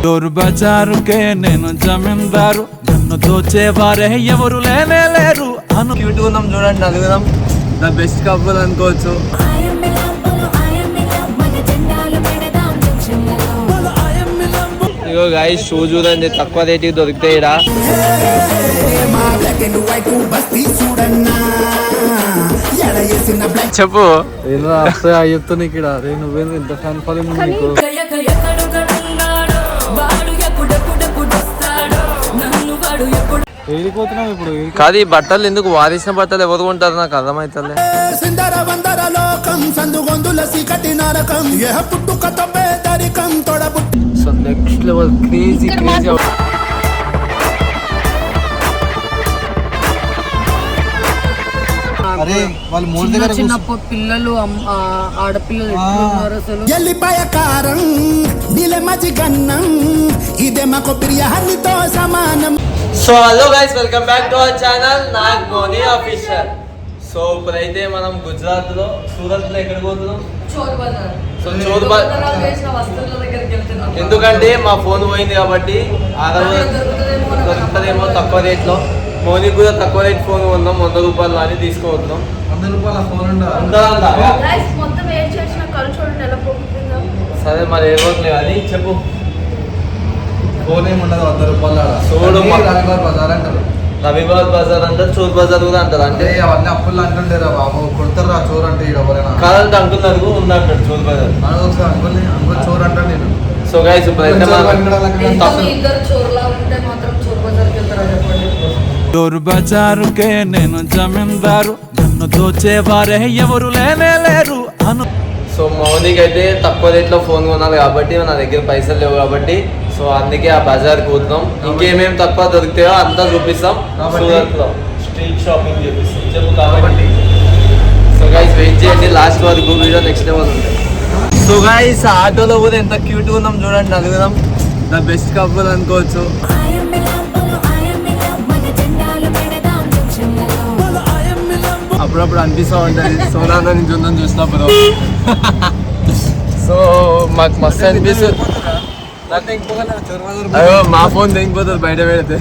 చోరు బజారుకే నేను జమీందారు, నన్ను దోచేవారే ఎవరు లేనే లేరు. క్యూట్ ఉన్నాం చూడండి, నలుగుదాం ద బెస్ట్ కపుల్ అనుకోవచ్చు. ఇగో గాయ్స్ షూ చూడండి, తక్కువ రేటుకి దొరుకుతాయి ఈడ. చెప్పు చెప్తా నీకు ఇక్కడ నువ్వేందుకు ఇంత ఫ్యాన్ ఫాలోయింగ్ ఉంది నీకు? ఏడిపోతున్నావు ఇప్పుడు? కాదు ఈ బట్టలు ఎందుకు వారేసిన బట్టలు ఎవరు కొంటారు నాకు అర్థమవుతుంది. So next level crazy crazy. అరే వాళ్ళు మూడు దగ్గర చిన్నప్పుడు పిల్లలు ఆడపిల్లలు అసలు ఎల్లిపాయ కారం నీలమజి గన్నం ఇదే మాకు బిర్యానీతో సమానం. So hello guys, welcome back to our channel Nag Moni official. So ఇప్పుడైతే మనం గుజరాత్ లో సూరత్ లో ఎక్కడికి పోతున్నాం? సో చోర్ బజార్. ఎందుకంటే మా ఫోన్ పోయింది కాబట్టి దొరుకుతుందేమో తక్కువ రేట్ లో. మోనీ కూడా తక్కువ రేట్ ఫోన్ కొన్నాం, 100 రూపాయలు అని తీసుకుపోతున్నాం. 100 రూపాయల ఫోన్ సరే మరి ఏమవుతుంది అది చెప్పు. ఫోన్ ఏముండదు 100 రూపాయల. చూడు రవివార్ బజార్ అంటారు, రవివార్ బజార్ అంటారు, చోర్ బజార్ కూడా అంటారు. అంటే అవన్నీ అప్పుల్లో అంటుండేరా బాబు, కొడతారు రా చోర్ అంటే ఎవరైనా కాదంటే అంటున్నారు ఉందంటాడు చోర్ బజార్. ఒకసారి అంకుల్ని అంకుల్ చోర్ అంటాను నేను. సో గైస్ ఇప్పుడైతే చోరు బజారుకే నేను జమీందారు, నన్ను దోచేవారే ఎవరు లేనే లేరు. సో మౌనికి అయితే తక్కువ రేట్లో ఫోన్ కొనాలి కాబట్టి నా దగ్గర పైసలు లేవు కాబట్టి సో అందుకే ఆ బజార్కి పోతున్నాం. ఇంకేమేమి తక్కువ దొరుకుతాయో అంతా చూపిస్తాం. సూరత్ లో స్ట్రీట్ షాపింగ్ చూపిస్తాం చెప్పు కాబట్టి. సో గైస్ వెయిట్ చేయండి లాస్ట్ వరకు, వీడియో నెక్స్ట్ లెవెల్ ఉంటుంది. సో గైస్ ఆటోలో కూడా ఎంత క్యూట్ ఉన్నాం చూడండి, నలుగుదాం ద బెస్ట్ కపుల్ అనుకోవచ్చు. అప్పుడప్పుడు అనిపిస్తూ ఉంటుంది సోనాలో నుంచి ఉందని చూసినప్పుడు. సో మాకు మస్తు అనిపిస్తుంది. అయ్యో మా ఫోన్ దిగిపోతుంది బయట పెడితే.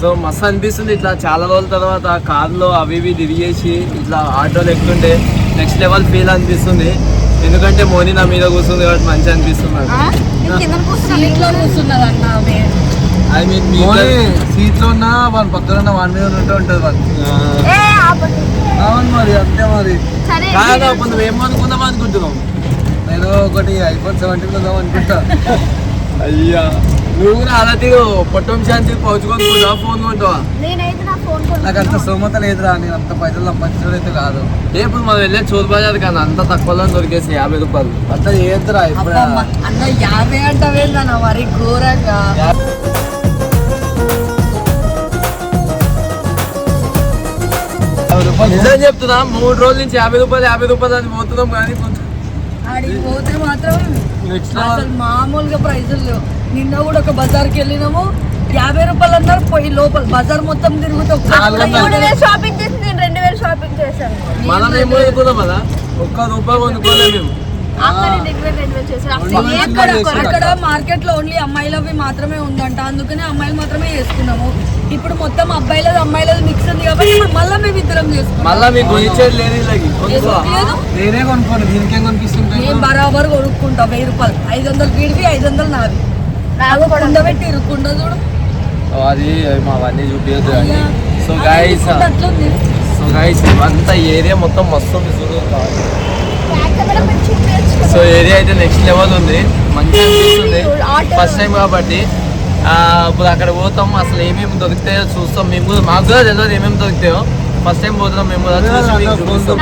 సో మస్తు అనిపిస్తుంది ఇట్లా చాలా రోజుల తర్వాత కార్లో అవి ఇవి తిరిగేసి ఇట్లా ఆటోలు ఎక్కుతుంటే నెక్స్ట్ లెవెల్ ఫీల్ అనిపిస్తుంది. ఎందుకంటే మోనీ నా మీద కూర్చుంది కాబట్టి మంచిగా అనిపిస్తుంది. ఐ మీన్ సీట్ లో ఉన్నా వాళ్ళ పక్కన వాడి మీద ఉంటూ ఉంటుంది వాళ్ళు. అవును మరి అంతే మరి. కాదా కొంచెం ఏమనుకుందాం అనుకుంటున్నాం. నేను ఒకటి iPhone 17 ఉందాం అనుకుంటా. అయ్యా నువ్వు కూడా అలా తీరు పొట్టం శాంతి పౌచుకుంటున్నా ఫోన్ కొంటావా? నాకు అంత స్తోమత లేదురా, నేను అంత పైసలు సంపాదించడం అయితే కాదు. ఇప్పుడు మనం వెళ్ళే చోర్ బజార్ కానీ అంత తక్కువలో దొరికేసి 50 రూపాయలు అంత చేయొద్దురా. ఇప్పుడు అన్న 50 అంటవేందన్న మరి ఘోరంగా. నిజం చెప్తున్నా 3 రోజుల నుంచి 50 రూపాయలు అని పోతున్నాం కానీ ఆడికి పోతే మాత్రం అసలు మామూలుగా ప్రైజులు లేవు. నిన్న కూడా ఒక బజార్కి వెళ్ళినాము, 50 రూపాయలు అన్నారు. పోయి లోపల బజార్ మొత్తం తిరుగుతాం. షాపింగ్ చేసి నేను 2000 షాపింగ్ చేశాను. మనం ఏం కొనుక్కున్నాం కదా, ₹1 కొనుక్కోలేము మేము. అక్కడ మార్కెట్ లో ఓన్లీ అమ్మాయిలవి మాత్రమే ఉందంట, అందుకనే అమ్మాయిలు మాత్రమే చేసుకున్నాము. ఇప్పుడు మొత్తం అబ్బాయిలది అమ్మాయిలది మిక్స్ ఉంది కాబట్టి ఇప్పుడు మళ్ళీ మేము ఇద్దరం చేసుకున్నాం. మళ్ళీ మీకు కొనిచ్చేది లేదు. నేనే కొనుక్కోను, దీనికేం కొనిపిస్తుంది? నేను బరాబర్ కొనుక్కుంటా 1000 రూపాయలు. 500 వీడివి 500 నాది. కుండ పెట్టి ఇరుక్కుంటా చూడు. అది అవన్నీ చూపించదు అండి. సో గైస్ అంతా ఏరియా మొత్తం మస్తు ఉంది చూడు. సో ఏరియా అయితే నెక్స్ట్ లెవెల్ ఉంది, మంచిగా అనిపిస్తుంది. ఫస్ట్ టైం కాబట్టి ఇప్పుడు అక్కడ పోతాం, అసలు ఏమేమి దొరుకుతాయో చూస్తాం. మేము కూడా మాకు కూడా తెలియదు ఏమేమి దొరుకుతాయో. ఫస్ట్ టైం పోతున్నాం మేము కూడా చూస్తాం.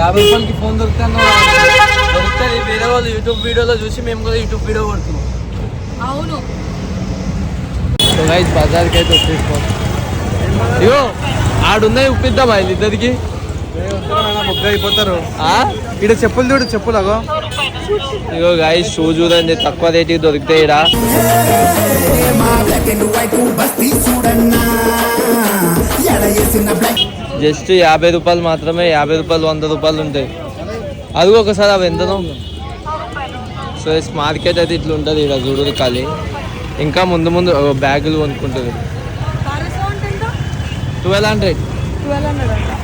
50 రూపాయలకి ఫోన్ దొరుకుతుంది. వేరే వాళ్ళు యూట్యూబ్ వీడియోలో చూసి మేము కూడా యూట్యూబ్ వీడియో కొడుతున్నాం. అవును. సో గైస్ బజార్కి అయితే వచ్చేసుకోండి. ఇగో ఆడున్నాయి ఉప్పిద్దామా వీళ్ళిద్దరికి? బొగ్గ అయిపోతారు. ఇక్కడ చెప్పులు చూడు, చెప్పులు అగో. ఇగో గైస్ షూ చూడండి, తక్కువ రేటుకి దొరుకుతాయి ఈడ. జస్ట్ 50 రూపాయలు మాత్రమే. 50 రూపాయలు 100 రూపాయలు ఉంటాయి. అది ఒకసారి అవి ఎంతనో. సో మార్కెట్ అయితే ఇట్లా ఉంటుంది ఇక్కడ చూడు ఖాళీ. ఇంకా ముందు ముందు బ్యాగులు కొనుక్కుంటుంది.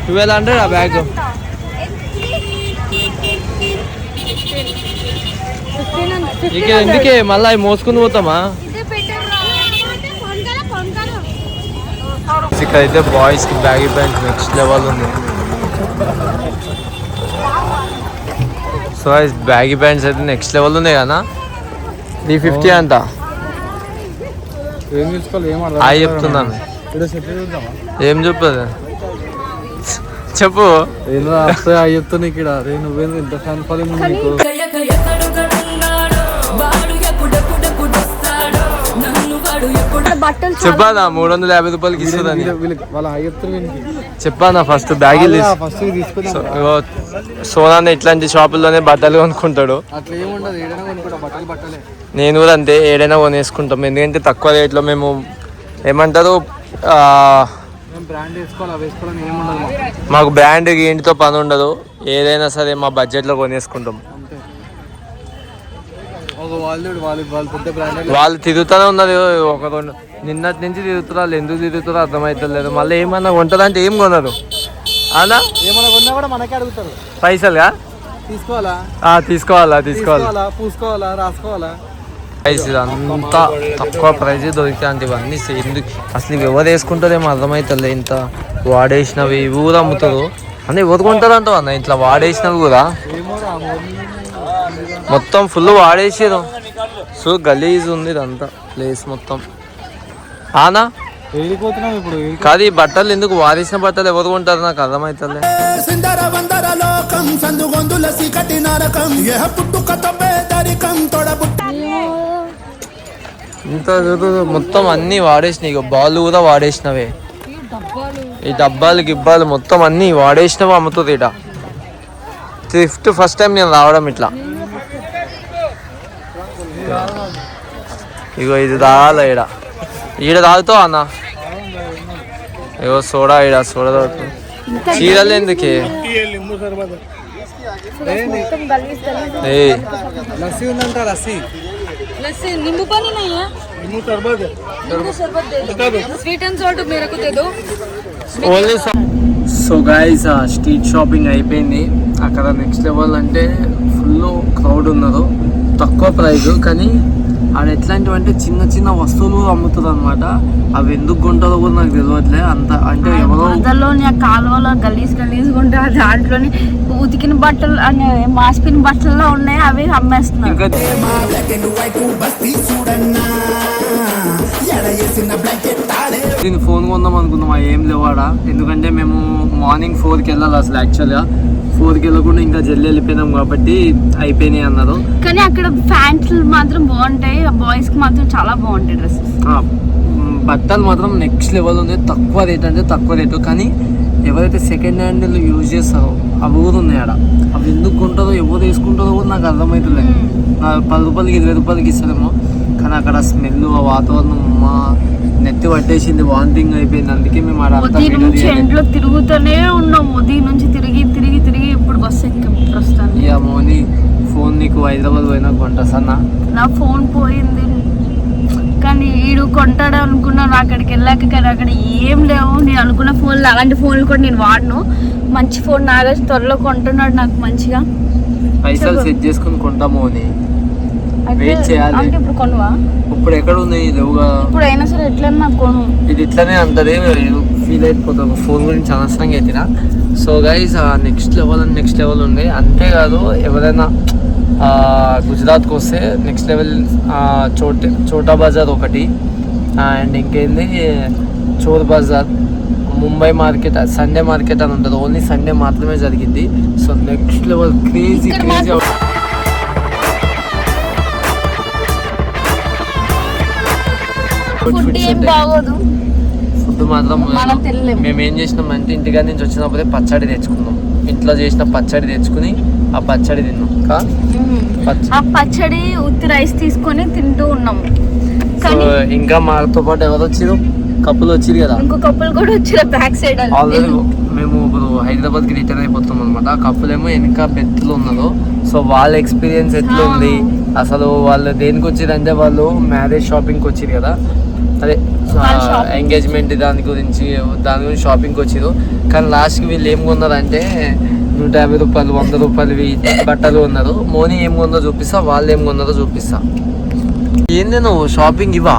1200 ఆ బ్యాగ్. ఎందుకే మళ్ళీ అవి మోసుకుని పోతామా? ఇక్కడ అయితే బాయ్స్కి బ్యాగీ ప్యాంట్ నెక్స్ట్ లెవెల్ ఉంది. సో బ్యాగీ ప్యాంట్స్ అయితే నెక్స్ట్ లెవెల్ ఉన్నాయి కదా. 350 అంట. ఏం తీసుకోవాలి ఏం అవి చెప్తున్నాను. ఏం చెప్పదు చెప్పు. ఏదో వస్తాయి అవి చెప్తాను ఇక్కడ. నువ్వేం ఇంత ఫ్యాన్ ఫాలోయింగ్ ఉంది నీకు. చెప్పానా 350 రూపాయలకి ఇస్తుందని. వాళ్ళ అవి చెప్తారు చెప్పానా ఫస్ట్ బ్యాగులు ఫస్ట్ తీసుకుందాం. సోనాన్న ఇట్లాంటి షాపుల్లోనే బట్టలు కొనుక్కుంటాడు. అట్లా ఏముండదు, ఏదైనా కొనుక్కుంటా. బట్టలే నేను కూడా అంతే, ఏడైనా కొనేసుకుంటాం. ఎందుకంటే తక్కువ రేట్లో మేము ఏమంటారు బ్రాండ్ వేసుకోవాలి. అవి వేసుకోవాలని ఏముండదు. మాకు బ్రాండ్ ఏంటితో పని ఉండదు. ఏదైనా సరే మా బడ్జెట్లో కొనేసుకుంటాం. వాళ్ళు తిరుగుతూనే ఉన్నారు. ఒక రెండు నిన్నటి నుంచి తిరుగుతున్నారు. ఎందుకు తిరుగుతారో అర్థమవుతలేదు. మళ్ళీ ఏమన్నా కొంటారంటే ఏం కొనరు అలా. ఏమన్నా కొన్నా కూడా మనకే అడుగుతారు పైసలుగా. తీసుకోవాలా తీసుకోవాలా పూసుకోవాలా రాసుకోవాలా. ప్రైస్ అంతా తక్కువ ప్రైజ్ దొరికితే ఇవన్నీ ఎందుకు అసలు ఇవి ఎవరు వేసుకుంటారేమో అర్థమవుతుంది. ఇంత వాడేసినవి ఇవి కూడా అమ్ముతారు అంటే ఎవరు కొంటారు అంటావు అన్న. ఇట్లా వాడేసినవి కూడా మొత్తం ఫుల్ వాడేసారు. సో గలీజ్ ఉంది ఇదంతా ప్లేస్ మొత్తం. ఆనా ఇప్పుడు కాదు ఈ బట్టలు ఎందుకు వాడేసిన బట్టలు ఎవరు కొంటారు నాకు అర్థమవుతుంది. ఇంత మొత్తం అన్ని వాడేసినాయి. ఇక బాల్ కూడా వాడేసినవే. ఈ డబ్బాలు గిబ్బాలు మొత్తం అన్ని వాడేసినవి అమ్ముతుంది ఇట. థ్రిఫ్ట్ ఫస్ట్ టైం నేను రావడం ఇట్లా. ఇగో ఇది తాగాల ఈడ తాగుతావు అన్న. ఇగో సోడా సోడా తాగుతావు. చీరలు ఎందుకే సో గైస్ స్ట్రీట్ షాపింగ్ అయిపోయింది. అక్కడ నెక్స్ట్ లెవెల్ అంటే ఫుల్ క్రౌడ్ ఉన్నారు. తక్కువ ప్రైస్ కానీ ఆడ ఎట్లాంటివి అంటే చిన్న చిన్న వస్తువులు అమ్ముతుంది అనమాట. అవి ఎందుకు కొంటారో కూడా నాకు తెలియట్లే అంత. అంటే ఎవరో కాలువలో గలీజ్ ఉంటే దాంట్లోని ఉతికిన బట్టలు మాసిపిన బట్టల్లో ఉన్నాయి. అవి అమ్మేస్తున్నారు. దీన్ని ఫోన్ కొందాం అనుకున్నాం. ఏం లేవాడ. ఎందుకంటే మేము మార్నింగ్ 4కి వెళ్ళాలి. అసలు యాక్చువల్గా 4కి వెళ్ళకుండా ఇంకా జల్లి వెళ్ళిపోయినాం కాబట్టి అయిపోయినాయి అన్నారు. కానీ అక్కడ ప్యాంట్లు మాత్రం బాగుంటాయి. బాయ్స్ కి మాత్రం చాలా బాగుంటాయి డ్రెస్సెస్. బట్టలు మాత్రం నెక్స్ట్ లెవెల్ ఉంది. తక్కువ రేట్ అంటే తక్కువ రేటు. కానీ ఎవరైతే సెకండ్ హ్యాండ్ యూజ్ చేస్తారో అవి కూడా ఉన్నాయి ఆడ. అవి ఎందుకు కొంటారో ఎవరు వేసుకుంటారో కూడా నాకు అర్థమవుతుంది. 10 రూపాయలకి 20 రూపాయలకి ఇస్తారేమో. కానీ అక్కడ స్మెల్ ఆ వాతావరణం మా నెత్తి పట్టేసింది. వాంతింగ్ అయిపోయింది. అందుకే మేము ఎండ్లో తిరుగుతూనే ఉన్నాం. ఉదయం నుంచి తిరిగి తిరిగి తిరిగి ఇప్పుడు బస్సు ఎక్కాం ప్రస్తుతానికి. ఇక మోని ఫోన్ నీకు హైదరాబాద్ పోయినా కొంటా సన్న. నా ఫోన్ పోయింది. కానీ ఈడు కొంటాడు అనుకున్నాను అక్కడికి వెళ్ళాక. కానీ అక్కడ ఏం లేవు. నేను అనుకున్న ఫోన్లు అలాంటి ఫోన్లు కూడా నేను వాడను. మంచి ఫోన్ నాగేష్ త్వరలో కొంటున్నాడు నాకు మంచిగా. పైసలు సెట్ చేసుకుని కొంటాము అని వెయిట్ చేయాలి. అంటే ఇప్పుడు కొనువా? ఇప్పుడు ఎక్కడ ఉన్నాయి లేవుగా. ఇప్పుడు అయినా సరే ఎట్లన్నా కొను. ఇది ఇట్లానే అంటది ఫీల్ అయిపోతాం. ఫోన్ గురించి అనవసరంగా అయితేనా. సో గైస్ నెక్స్ట్ లెవెల్ ఉంది. అంతేకాదు ఎవరైనా గుజరాత్కి వస్తే నెక్స్ట్ లెవెల్ చోటా బజార్ ఒకటి. అండ్ ఇంకేంది Chor Bazaar, Mumbai market, Sunday market అని ఉంటుంది. ఓన్లీ సండే మాత్రమే జరిగింది. So next level crazy food మాత్రం. మేము ఏం చేసినాం అంటే ఇంటికాడ నుంచి వచ్చినప్పుడే పచ్చడి తెచ్చుకున్నాం. ఇంట్లో చేసిన పచ్చడి తెచ్చుకుని ఆ పచ్చడి తిన్నాం. ఆ పచ్చడి ఉత్తి రైస్ తీసుకొని తింటూ ఉన్నాం. ఇంకా మాతో పాటు ఎవరు వచ్చారు? కప్పులు వచ్చారు కదా. ఇంకో కప్పులు కూడా వచ్చారు బ్యాక్ సైడ్. ఆల్రెడీ మేము ఇప్పుడు హైదరాబాద్కి రిటర్న్ అయిపోతాం అనమాట. ఆ కప్పులు ఏమో వెనక బెత్తులు ఉన్నారు. సో వాళ్ళ ఎక్స్పీరియన్స్ ఎట్లా ఉంది, అసలు వాళ్ళు దేనికి వచ్చిరంటే వాళ్ళు మ్యారేజ్ షాపింగ్కి వచ్చిరు కదా, అదే ఎంగేజ్మెంట్ దాని గురించి షాపింగ్కి వచ్చిరు. కానీ లాస్ట్కి వీళ్ళు ఏం కొన్నారంటే 150 రూపాయలు 100 రూపాయలవి బట్టలు ఉన్నారు. మోని ఏం కొందో చూపిస్తా, వాళ్ళు ఏం కొన్నారో చూపిస్తా. ఏంది నువ్వు షాపింగ్ ఇవా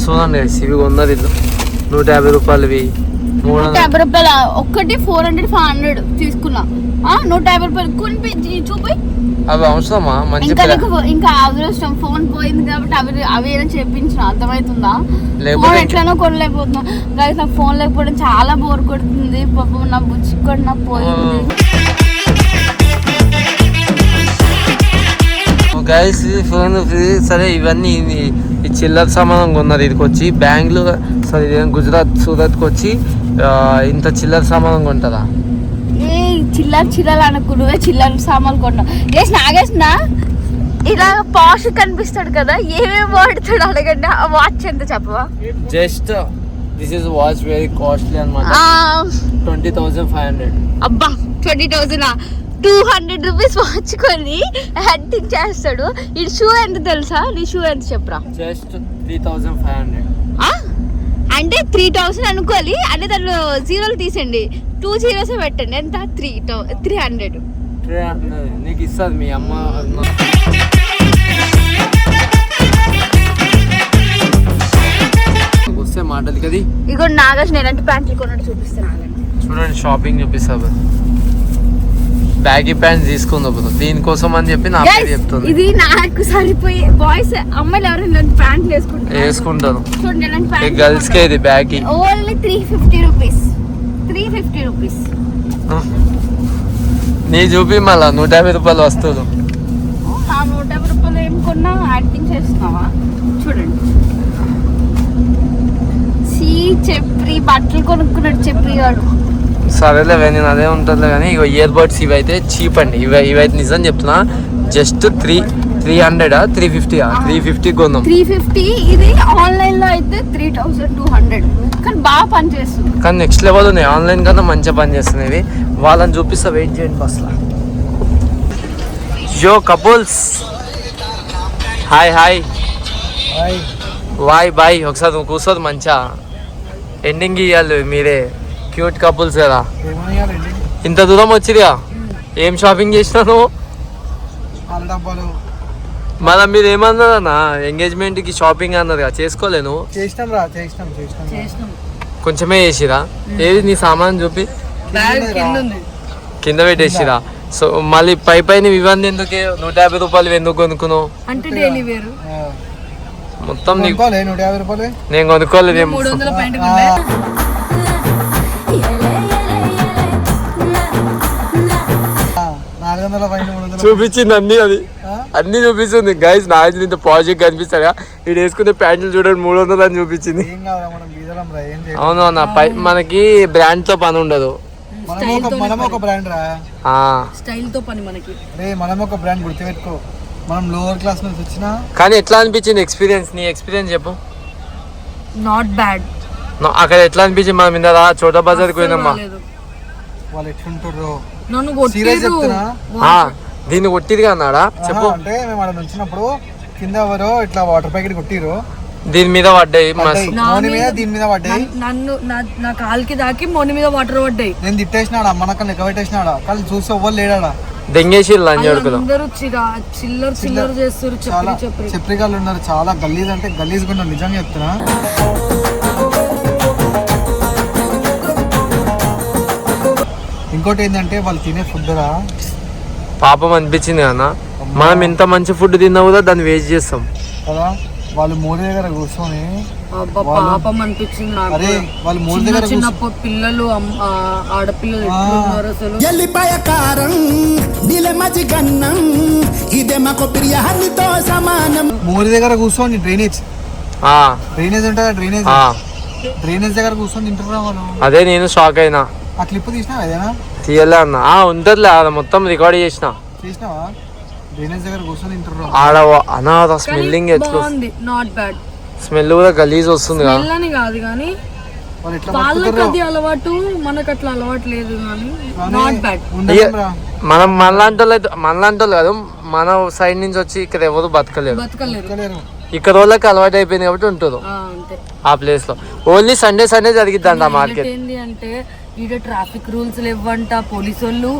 చూడండి, ఇవి కొన్నారు ఇల్లు 150 రూపాయలవి 150 రూపాయలు ఒక్కటి 400 500 తీసుకున్నా. 150 రూపాయలు కొనిపించి చూపి. అవి అవసరమా? మంచి ఇంకా అదృష్టం ఫోన్ పోయింది కాబట్టి అవి ఏదో చెప్పించిన అర్థమవుతుందా? లేకపోతే ఫోన్ ఎట్లనో కొనలేకపోతున్నా గైస్. నాకు ఫోన్ లేకపోవడం చాలా బోర్ కొడుతుంది. పాపం నా బుచ్చి కూడా నాకు పోయింది. గైస్ ఫోన్ సరే, ఇవన్నీ ఈ చిల్లర సామానం కొన్నారు. ఇదికి వచ్చి బెంగళూరు సారీ గుజరాత్ సూరత్కి వచ్చి ఇంత చిల్లర సామానం కొంటారా? ఏ చిల్లర అనుకు నువ్వే చిల్లర సామాన్లు కొన్నావు. నాగేసిన ఇలా పాష్ కనిపిస్తాడు కదా, ఏమేమి వాడుతాడు అడగండి. ఆ వాచ్ ఎంత చెప్పవా? Just this is watch very costly అనమాట. 20,500. అబ్బా 20,000 200 రూపీస్ వాచ్ కొని హెడ్డింగ్ చేస్తాడు. ఈ షూ ఎంత తెలుసా? నీ షూ ఎంత చెప్పరా? జస్ట్ 3,500. అంటే 3,000 అనుకోవాలి. అంటే దాంట్లో జీరోలు తీసండి, 2 జీరోస్ పెట్టండి. ఎంత? 300. నీకు ఇస్తుంది మీ అమ్మ. వస్తే మాటలు కదా. ఇగో నాగేష్ ఎలాంటి ప్యాంట్లు కొన్నాడు చూపిస్తాను. చూడండి, షాపింగ్ చూపిస్తా. బ్యాగీ ప్యాంట్ తీసుకుందా దీనికోసం అని చెప్పి నా పేరు చెప్తుంది. ఇది నాకు సరిపోయి బాయ్స్ అమ్మాయిలు ఎవరైనా ప్యాంట్లు వేసుకుంటారు చూడండి. ఎలాంటి ప్యాంట్ గర్ల్స్ కే ఇది బ్యాగీ. Only 350 rupees. 350 రూపీస్. నీ చూపి మళ్ళా 150 రూపాయలు వస్తుంది. 150 రూపాయలు ఏం కొన్నా యాక్టింగ్ చేస్తున్నావా? చూడండి, చెప్పి బట్టలు కొనుక్కున్నాడు చెప్పి వాడు. సరేలే, నేను అదే ఉంటుందిలే. కానీ ఇక ఇయర్ బడ్స్ ఇవైతే చీప్ అండి. ఇవైతే నిజం చెప్తున్నా, జస్ట్ 300 350 కొన్నాం. 350. ఇది ఆన్లైన్ లో అయితే 3,200. కానీ బాగా పనిచేస్తుంది. కానీ నెక్స్ట్ లెవెల్ ఉన్నాయి. ఆన్లైన్ కన్నా మంచిగా పనిచేస్తున్నాయి. వాళ్ళని చూపిస్తా, వెయిట్ చేయండి బస్లో. యో కపుల్స్, హాయ్ వాయ్ బాయ్. ఒకసారి నువ్వు కూర్చోదు మంచిగా ఎండింగ్ ఇవ్వాలి. మీరే క్యూట్ కపుల్స్ కదా. ఇంత దూరం వచ్చిరిగా, ఏం షాపింగ్ చేసినాను? మళ్ళీ మీరు ఏమన్నారన్నా ఎంగేజ్మెంట్కి షాపింగ్ అన్నారు కదా, చేసుకోలేను? కొంచెమే చేసిరా? ఏది నీ సామాన్ చూపి. కింద పెట్టేసిరా? సో మళ్ళీ పైన ఇవన్నీ ఎందుకే? 150 రూపాయలు ఎందుకు కొనుక్కున్నావు? అంటే డైలీ వేరు మొత్తం నేను కొనుక్కోలేదు. 300 పాయింట్ కొన్నా. చూపించింది అన్ని చూపిస్తుంది గైస్. నాకు ఇంత పాజిటివ్ కనిపిస్తాడా? ఇది వేసుకునే ప్యాంట్లు చూడండి 300 అని చూపించింది. అవును అన్న, మనకి బ్రాండ్ తో పని ఉండదు. స్టైల్ తో పని మనకి. మనం ఒక బ్రాండ్ గుర్తుపెట్టుకో. మనం లోవర్ క్లాస్ నుంచి వచ్చినా. కానీ ఎట్లా అనిపించింది ఎక్స్పీరియన్స్? నీ ఎక్స్పీరియన్స్ చెప్పు. Not bad. అక్కడ ఎట్లా అనిపించింది? మనం ఇందా చోటా బజార్కి పోయినమ్మా. వాళ్ళు ఎట్లుంటారు నన్ను కొట్టిరు. దీన్ని కొట్టిదిగా అన్నాడా? చెప్పు. అంటే మేము అక్కడ వచ్చినప్పుడు కింద ఎవరో ఇట్లా వాటర్ ప్యాకెట్ కొట్టిరు, దీని మీద పడ్డాయి, దీని మీద పడ్డాయి. నన్ను నా కాలికి దాకి మొని మీద వాటర్ పడ్డాయి. నేను తిట్టేసినాడా, మనకు లెక్క పెట్టేసినాడా. కానీ చూసి ఎవ్వరు లేడా, దెంగేసి లంచ్ అడుగుదా. చిల్లర చేస్తారు. చెప్రికాళ్ళు ఉన్నారు, చాలా గలీజ్ అంటే గలీజ్ కూడా నిజంగా చెప్తున్నా. ఇంకోటి ఏంటంటే వాళ్ళు తినే ఫుడ్ రా పాపం అనిపించింది కదా. మనం ఎంత మంచి ఫుడ్ తిన్నా కూడా దాన్ని వేస్ట్ చేస్తాం కదా. వాళ్ళు మూడు దగ్గర కూర్చొని పాపం అనిపించింది. అరే వాళ్ళు మూడు దగ్గర చిన్న పిల్లలు ఆడపిల్లలు ఎట్లున్నారు అసలు. ఎల్లిపాయ కారం నిలమచి గన్నం ఇదే మాకు బిర్యానీతో సమానం. మూడు దగ్గర కూర్చొని డ్రైనేజ్ ఉంటుందా, డ్రైనేజ్ దగ్గర కూర్చొని తింటున్నా వాళ్ళు. అదే నేను షాక్ అయినా. ఆ క్లిప్ తీసినావా ఏదైనా? తీయలే అన్న, ఉంటదిలే, మొత్తం రికార్డ్ చేసినా. తీసినావా? డ్రైనేజ్ దగ్గర కూర్చొని తింటున్నా ఆడ అన్న. స్మెల్లింగ్ ఎట్లా? Not bad. స్మెల్ కూడా గలీజ్ వస్తుంది కాదు కానీ వాళ్ళు ఎట్లా వాళ్ళకి బతుకుతారో. అది అలవాటు, మనకు అట్లా అలవాటు లేదు కానీ నాట్ బ్యాడ్. ఉండలేంరా. మనం మనలాంటి వాళ్ళు కాదు, మన సైడ్ నుంచి వచ్చి ఇక్కడ ఎవరు బతకలేరు. బతకలేదు. బతకలేరు. ఇక్కడ వాళ్ళకి అలవాటు అయిపోయింది కాబట్టి ఉంటారు అంతే. ఆ ప్లేస్ లో. ఓన్లీ సండే జరిగిద్దంట ఆ మార్కెట్. ఏంటి అంటే ఈడ ట్రాఫిక్ రూల్స్ లేవంట, పోలీసు వాళ్ళు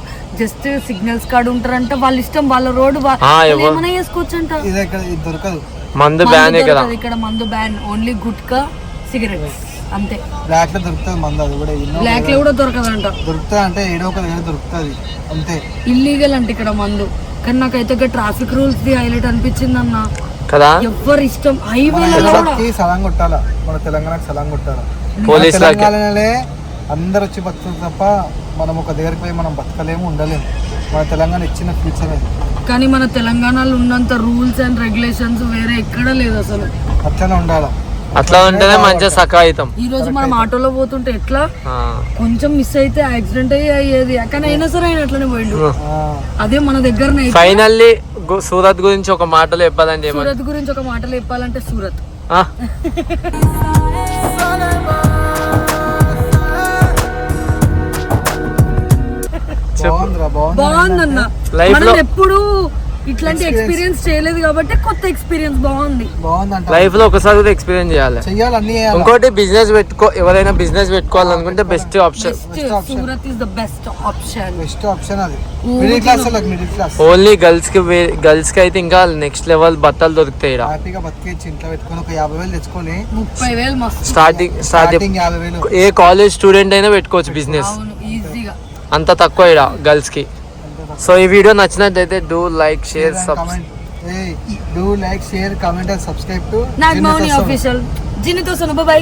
జస్ట్ సిగ్నల్స్ కాడ ఉంటారంట, వాళ్ళ ఇష్టం, వాళ్ళ రోడ్డు ఏమైనా చేసుకోవచ్చంట. ఇది ఇక్కడ ఇది దొరకదు. మందు బ్యాన్ ఇక్కడ. ఇక్కడ మందు బ్యాన్, ఓన్లీ గుట్కా, సిగరెట్స్ అంతే. బ్లాక్ లో దొరుకుతుంది మందు, అది కూడా ఎన్నో బ్లాక్ లో కూడా దొరకదంట. దొరుకుతుంది అంటే ఏడో ఒక దగ్గర దొరుకుతుంది అంతే. ఇల్లీగల్ అంటే ఇక్కడ మందు. కానీ నాకైతే ట్రాఫిక్ రూల్స్ ది హైలైట్ అనిపించింది అన్న కదా. ఎవరి ఇష్టం మన హైవేలలో కూడా తెలంగాణకి సలాం కొట్టాలా, మన తెలంగాణకి సలాం కొట్టాలా. పోలీసులకి తెలంగాణలో అందరు వచ్చి బతుకుతారు తప్ప మనం ఒక దగ్గరికి పోయి మనం బతకలేము, ఉండలేము. మన తెలంగాణ ఇచ్చిన ఫ్యూచర్ అది. కానీ మన తెలంగాణలో ఉన్నంత రూల్స్ అండ్ రెగ్యులేషన్స్ వేరే ఎక్కడ లేదు అసలు. అట్లనే ఉండాలా. అట్లా ఉంటేనే మంచిగా సకా అవుతాం. ఈ రోజు మనం ఆటోలో పోతుంటే ఎట్లా కొంచెం మిస్ అయితే యాక్సిడెంట్ అయ్యేది, కానీ అయినా సరే ఆయన అట్లనే పోయిండు. అదే మన దగ్గరనే. ఫైనల్లీ సూరత్ గురించి ఒక మాటలో చెప్పాలంటే సూరత్ గురించి ఒక మాటలో చెప్పాలంటే సూరత్ బాగుందిరా, బాగుందన్న. Life మనం లో- ఎప్పుడు ఇట్లాంటి ఎక్స్పీరియన్స్ చేయలేదు కాబట్టి కొత్త ఎక్స్పీరియన్స్ బాగుంది. బాగుందంట. లైఫ్ లో ఒకసారి కూడా ఎక్స్పీరియన్స్ చేయాలి. చెయ్యాలి, అన్ని చేయాలి. ఇంకోటి బిజినెస్ ఎవరైనా బిజినెస్ పెట్టుకోవాలనుకుంటే best option. Surat is the best option. Best option అది. మిడిల్ క్లాస్ వాళ్ళకి, మిడిల్ క్లాస్ ఓన్లీ గర్ల్స్ కి అయితే ఇంకా నెక్స్ట్ లెవెల్ బట్టలు దొరుకుతాయి ఈడ. హ్యాపీగా బతికేసి ఇంట్లో పెట్టుకొని ఒక 50,000 తెచ్చుకొని 30,000 మస్తు. స్టార్టింగ్ 50,000. ఏ కాలేజ్ స్టూడెంట్ అయినా పెట్టుకోవచ్చు బిజినెస్, అవును, ఈజీగా. అంత తక్కువ ఈడ గర్ల్స్ కి. సో ఈ వీడియో నచ్చినట్టయితే do like share do like share comment and subscribe to Nagmoni official. జిన్నుతో సునబాయ్.